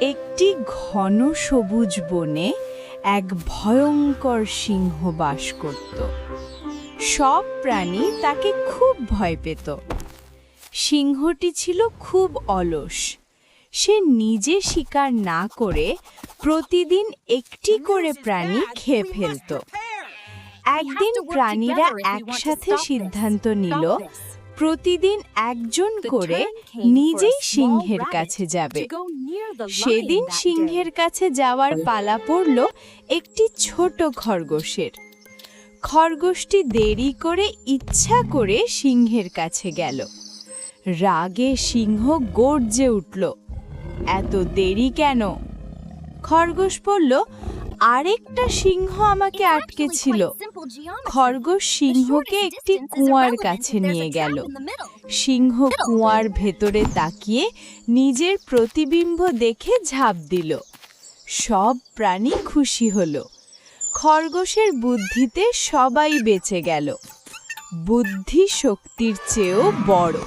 একটি ঘন সবুজ বনে এক ভয়ঙ্কর সিংহ বাস করত। সব প্রাণী তাকে খুব ভয় পেত। সিংহটি ছিল খুব অলস। সে নিজে শিকার না করে প্রতিদিন একটি করে প্রাণী খেয়ে ফেলত। একদিন প্রাণীরা একসাথে সিদ্ধান্ত নিল প্রতিদিন একজন করে নিজেই সিংহের কাছে যাবে। সেদিন সিংহের কাছে যাওয়ার পালা পড়ল একটি ছোট খরগোশের। খরগোশটি দেরি করে ইচ্ছা করে সিংহের কাছে গেল। রাগে সিংহ গর্জে উঠল, এত দেরি কেন? খরগোশ বলল, আরেকটা সিংহ আমাকে আটকেছিল। খরগোশ সিংহকে একটি কুয়ার কাছে নিয়ে গেল। সিংহ কুয়ার ভেতরে তাকিয়ে নিজের প্রতিবিম্ব দেখে ঝাঁপ দিল। সব প্রাণী খুশি হলো। খরগোশের বুদ্ধিতে সবাই বেঁচে গেল। বুদ্ধি শক্তির চেয়েও বড়।